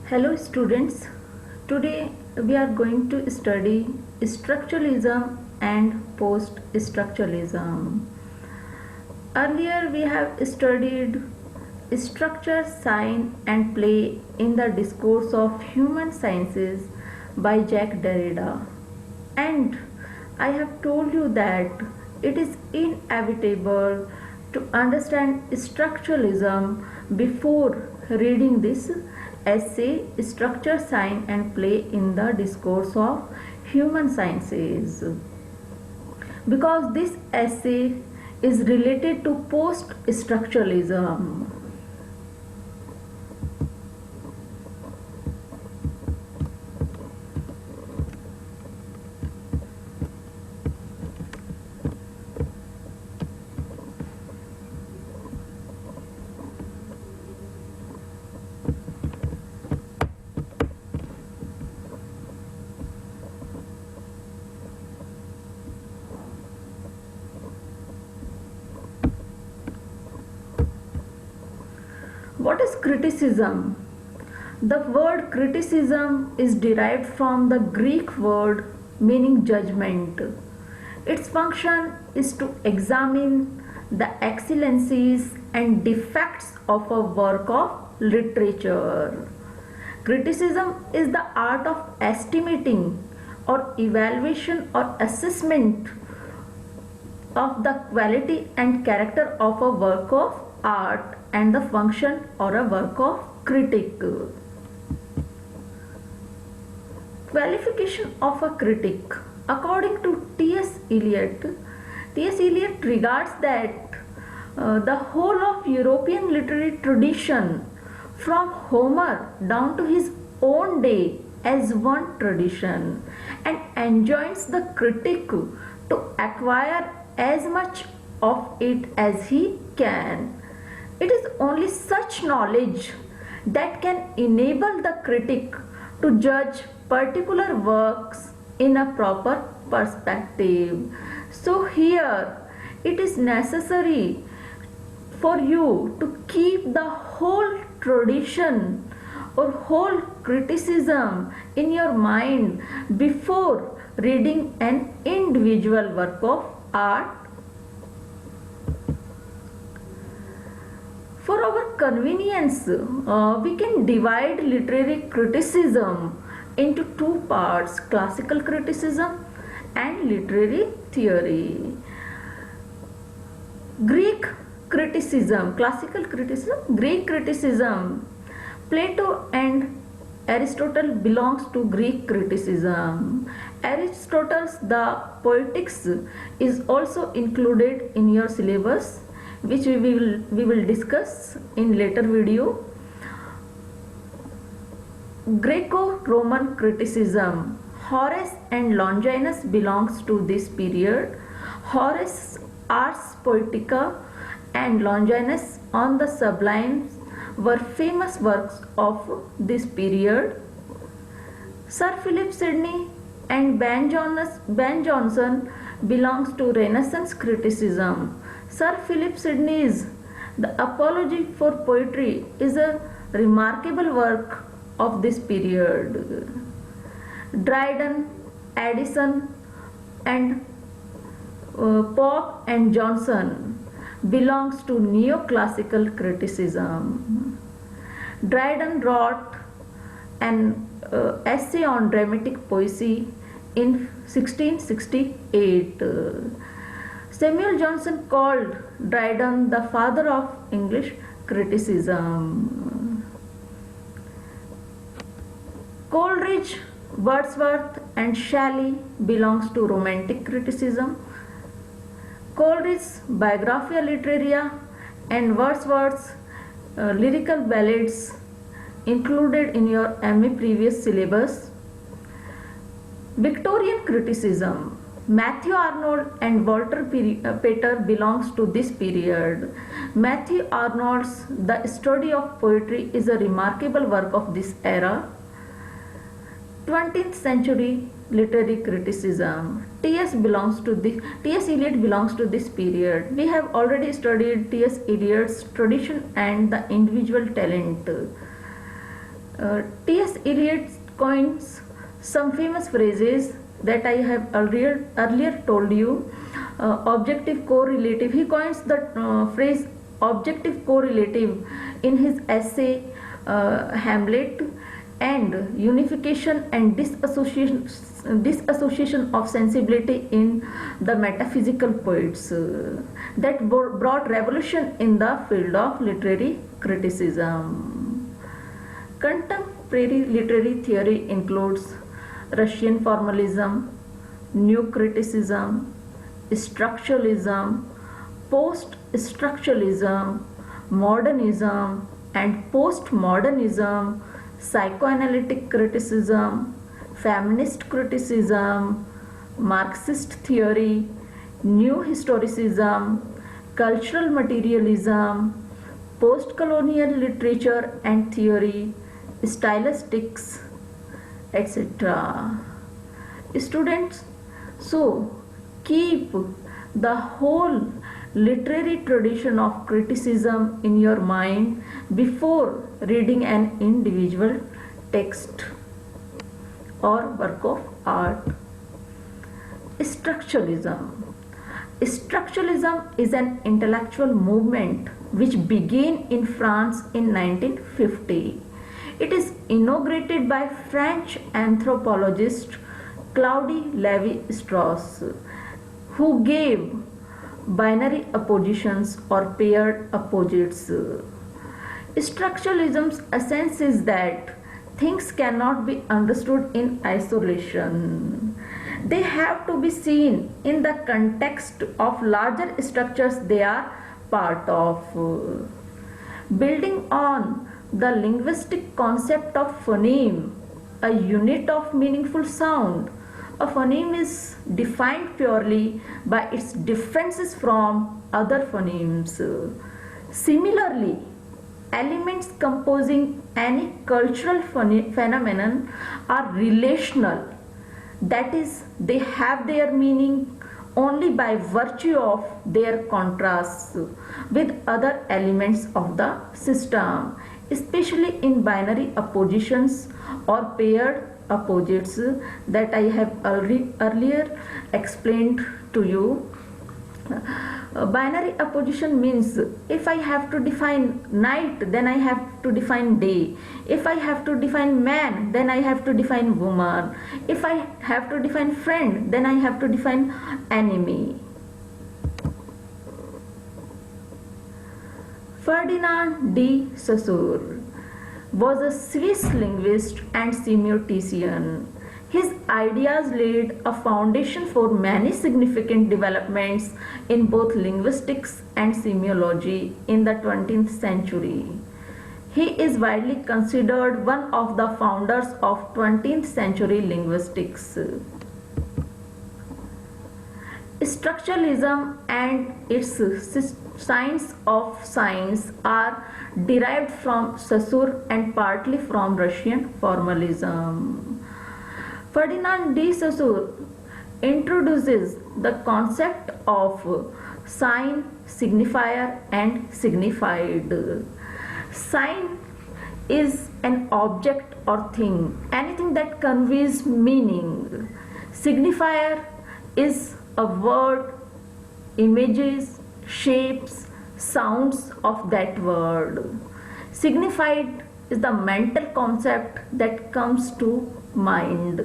Hello students, today we are going to study structuralism and post-structuralism. Earlier we have studied structure, sign and play in the discourse of human sciences by Jacques Derrida, and I have told you that it is inevitable to understand structuralism before reading this essay, Structure, Sign and Play in the Discourse of Human Sciences, because this essay is related to post-structuralism. What is criticism? The word criticism is derived from the Greek word meaning judgment. Its function is to examine the excellencies and defects of a work of literature. Criticism is the art of estimating or evaluation or assessment of the quality and character of a work of art and the function or a work of critic. Qualification of a critic. According to T.S. Eliot regards that the whole of European literary tradition from Homer down to his own day as one tradition, and enjoins the critic to acquire as much of it as he can. It is only such knowledge that can enable the critic to judge particular works in a proper perspective. So here it is necessary for you to keep the whole tradition or whole criticism in your mind before reading an individual work of art. For our convenience, we can divide literary criticism into two parts: classical criticism and literary theory. Greek criticism, classical criticism, Greek criticism. Plato and Aristotle belongs to Greek criticism. Aristotle's The Poetics is also included in your syllabus, which we will discuss in later video. Greco-Roman criticism. Horace and Longinus belongs to this period. Horace's Ars Poetica and Longinus on the Sublimes were famous works of this period. Sir Philip Sidney and Ben Jonson belongs to Renaissance criticism. Sir Philip Sidney's The Apology for Poetry is a remarkable work of this period. Dryden, Addison and Pope and Johnson belongs to neoclassical criticism. Dryden wrote an essay on dramatic poesy in 1668. Samuel Johnson called Dryden the father of English criticism. Coleridge, Wordsworth and Shelley belongs to Romantic criticism. Coleridge's Biographia Literaria and Wordsworth's lyrical ballads included in your MA previous syllabus. Victorian criticism. Matthew Arnold and Walter Pater belongs to this period. Matthew Arnold's The Study of Poetry is a remarkable work of this era. 20th century literary criticism. T.S. Eliot belongs to this period. We have already studied T.S. Eliot's tradition and the individual talent. T.S. Eliot coins some famous phrases that I have earlier told you. Objective correlative. He coins the phrase objective correlative in his essay Hamlet, and unification and disassociation of sensibility in the metaphysical poets that brought revolution in the field of literary criticism. Contemporary literary theory includes Russian formalism, new criticism, structuralism, post-structuralism, modernism and postmodernism, psychoanalytic criticism, feminist criticism, Marxist theory, new historicism, cultural materialism, post-colonial literature and theory, stylistics, etc. Students, so keep the whole literary tradition of criticism in your mind before reading an individual text or work of art. Structuralism. Structuralism is an intellectual movement which began in France in 1950. It is inaugurated by French anthropologist Claude Lévi-Strauss, who gave binary oppositions or paired opposites. Structuralism's essence is that things cannot be understood in isolation. They have to be seen in the context of larger structures they are part of. Building on the linguistic concept of phoneme, a unit of meaningful sound, a phoneme is defined purely by its differences from other phonemes. Similarly, elements composing any cultural phenomenon are relational, that is, they have their meaning only by virtue of their contrasts with other elements of the system, especially in binary oppositions or paired opposites that I have earlier explained to you. Binary opposition means if I have to define night, then I have to define day. If I have to define man, then I have to define woman. If I have to define friend, then I have to define enemy. Ferdinand de Saussure was a Swiss linguist and semiotician. His ideas laid a foundation for many significant developments in both linguistics and semiology in the 20th century. He is widely considered one of the founders of 20th century linguistics. Structuralism and its science of signs are derived from Saussure and partly from Russian formalism. Ferdinand de Saussure introduces the concept of sign, signifier and signified. Sign is an object or thing, anything that conveys meaning. Signifier is a word, images, shapes, sounds of that word. Signified is the mental concept that comes to mind,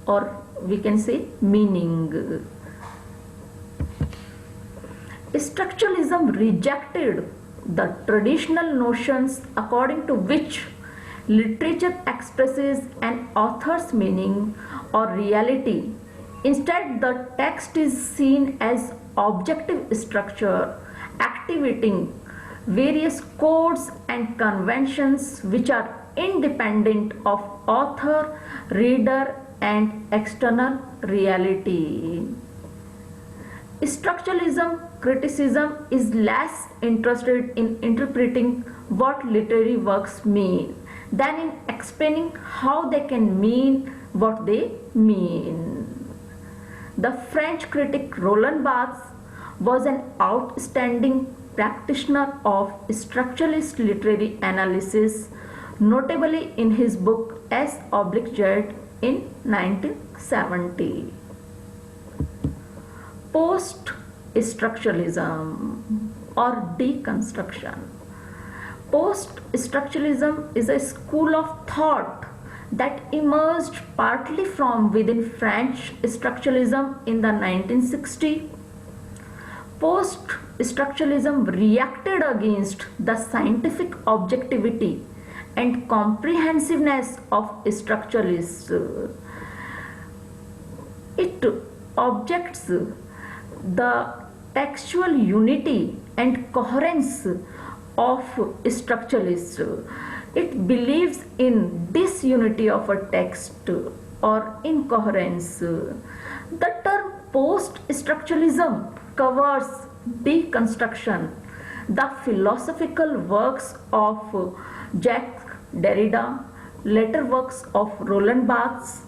or we can say meaning. Structuralism rejected the traditional notions according to which literature expresses an author's meaning or reality. Instead, the text is seen as objective structure activating various codes and conventions which are independent of author, reader and external reality. Structuralism criticism is less interested in interpreting what literary works mean than in explaining how they can mean what they mean. The French critic Roland Barthes was an outstanding practitioner of structuralist literary analysis notably in his book S/Z in 1970. Post-structuralism or deconstruction. Post-structuralism is a school of thought that emerged partly from within French structuralism in the 1960s. Post-structuralism reacted against the scientific objectivity and comprehensiveness of structuralists. It objects the textual unity and coherence of structuralists. It believes in disunity of a text or incoherence. The term post-structuralism covers deconstruction, the philosophical works of Jacques Derrida, later works of Roland Barthes,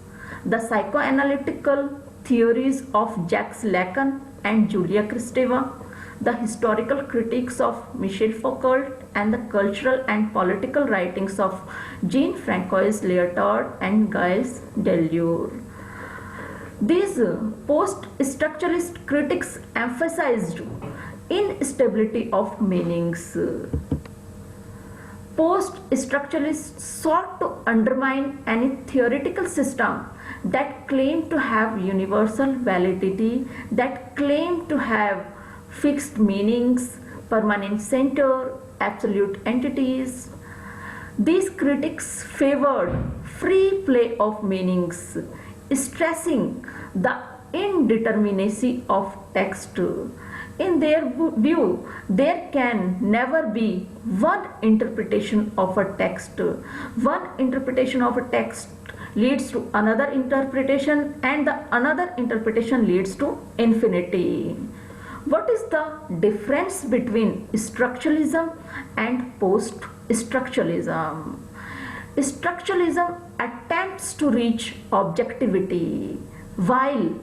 the psychoanalytical theories of Jacques Lacan and Julia Kristeva, the historical critiques of Michel Foucault, and the cultural and political writings of Jean-François Lyotard and Gilles Deleuze. These post-structuralist critics emphasized instability of meanings. Post-structuralists sought to undermine any theoretical system that claimed to have universal validity, that claimed to have fixed meanings, permanent center, absolute entities. These critics favored free play of meanings, stressing the indeterminacy of text. In their view, there can never be one interpretation of a text. One interpretation of a text leads to another interpretation, and the another interpretation leads to infinity. What is the difference between structuralism and post-structuralism? Structuralism attempts to reach objectivity, while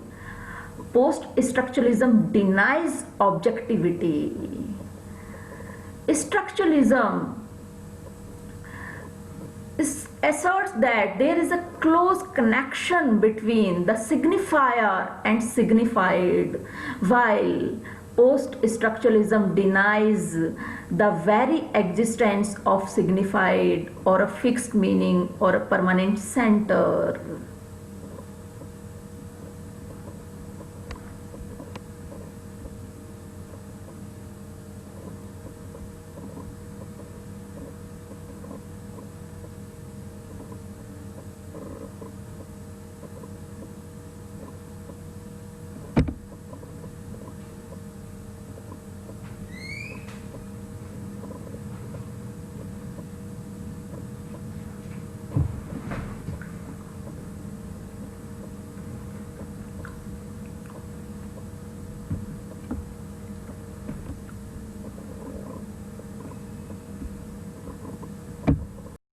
post-structuralism denies objectivity. Structuralism asserts that there is a close connection between the signifier and signified, while post-structuralism denies the very existence of signified or a fixed meaning or a permanent center.